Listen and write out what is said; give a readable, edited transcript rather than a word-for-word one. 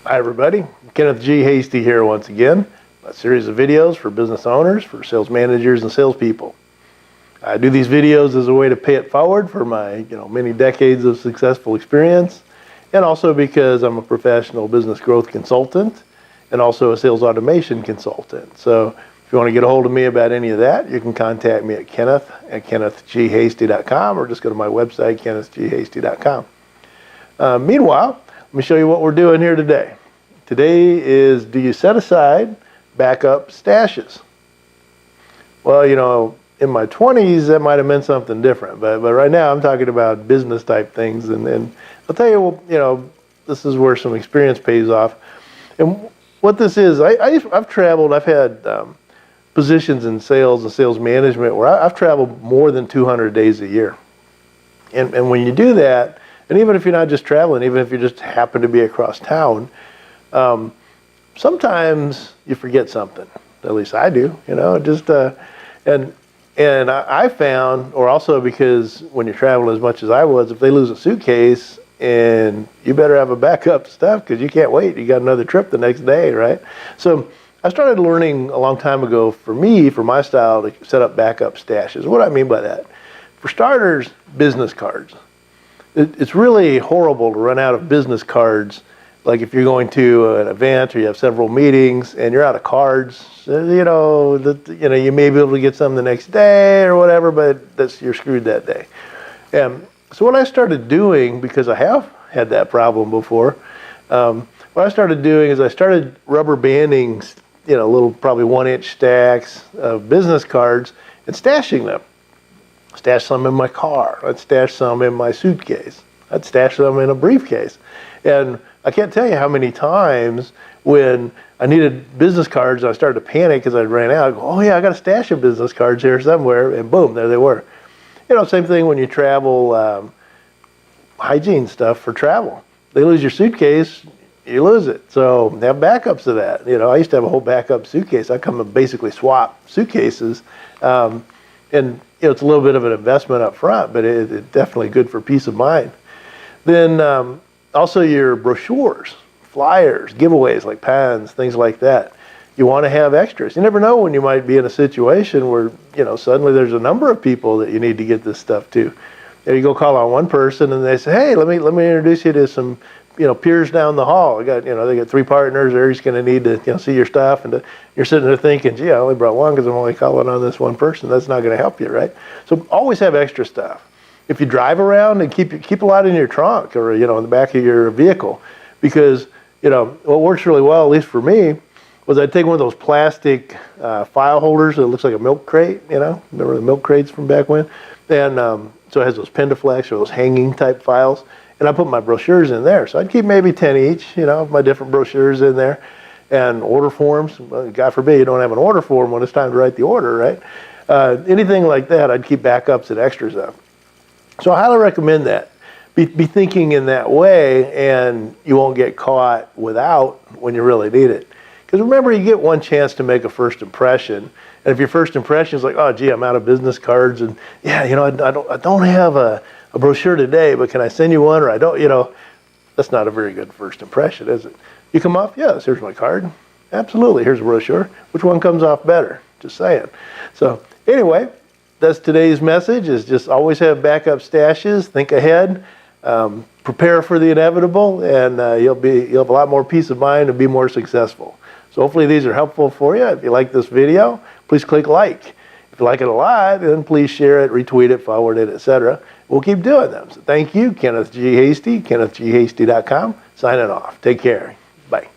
Hi everybody, Kenneth G Hasty here once again. A series of videos for business owners, for sales managers and salespeople. I do these videos as a way to pay it forward for my many decades of successful experience, and also because I'm a professional business growth consultant and also a sales automation consultant. So if you want to get a hold of me about any of that, you can contact me at kenneth@kennethghasty.com or just go to my website, kennethghasty.com. Meanwhile, let me show you what we're doing here today. Today is, do you set aside backup stashes? Well, in my 20s, that might have meant something different, but right now I'm talking about business type things, and I'll tell you, this is where some experience pays off. And what this is, I've traveled, I've had positions in sales and sales management where I've traveled more than 200 days a year. And when you do that, and even if you're not just traveling, even if you just happen to be across town, sometimes you forget something. At least I do, and I found, or also because when you're traveling as much as I was, if they lose a suitcase, and you better have a backup stuff because you can't wait. You got another trip the next day, right? So I started learning a long time ago, for my style, to set up backup stashes. What do I mean by that? For starters, business cards. It's really horrible to run out of business cards. Like if you're going to an event or you have several meetings and you're out of cards, you may be able to get some the next day or whatever, but you're screwed that day. And so what I started doing, because I have had that problem before, what I started doing is I started rubber banding, little probably 1-inch stacks of business cards and stashing them. Stash some in my car. I'd stash some in my suitcase. I'd stash some in a briefcase. And I can't tell you how many times when I needed business cards and I started to panic because I ran out, I'd go, oh yeah, I got a stash of business cards here somewhere, and boom, there they were. Same thing when you travel, hygiene stuff for travel. They lose your suitcase, you lose it. So have backups of that. I used to have a whole backup suitcase. I come and basically swap suitcases. And it's a little bit of an investment up front, but it's definitely good for peace of mind. Then also your brochures, flyers, giveaways like pens, things like that. You want to have extras. You never know when you might be in a situation where suddenly there's a number of people that you need to get this stuff to. You go call on one person and they say, hey, let me introduce you to some peers down the hall. They got 3 partners. They're each going to need to see your stuff, and you're sitting there thinking, gee, I only brought one because I'm only calling on this one person. That's not going to help you, right? So always have extra stuff. If you drive around, and keep a lot in your trunk or in the back of your vehicle, because what works really well, at least for me, was I'd take one of those plastic file holders that looks like a milk crate. Remember the milk crates from back when? And so it has those Pendaflex or those hanging type files. And I put my brochures in there. So I'd keep maybe 10 each, of my different brochures in there. And order forms. Well, God forbid you don't have an order form when it's time to write the order, right? Anything like that, I'd keep backups and extras of. So I highly recommend that. Be thinking in that way, and you won't get caught without when you really need it. Because remember, you get one chance to make a first impression. And if your first impression is like, oh, gee, I'm out of business cards, and yeah, I don't have a brochure today, but can I send you one? Or I don't, that's not a very good first impression, is it? You come off, yes, here's my card. Absolutely, here's a brochure. Which one comes off better? Just saying. So anyway, that's today's message, is just always have backup stashes, think ahead, prepare for the inevitable, and you'll have a lot more peace of mind and be more successful. So hopefully these are helpful for you. If you like this video, please click like. If you like it a lot, then please share it, retweet it, forward it, etc. We'll keep doing them. So thank you, Kenneth G Hasty, kennethghasty.com, signing off. Take care. Bye.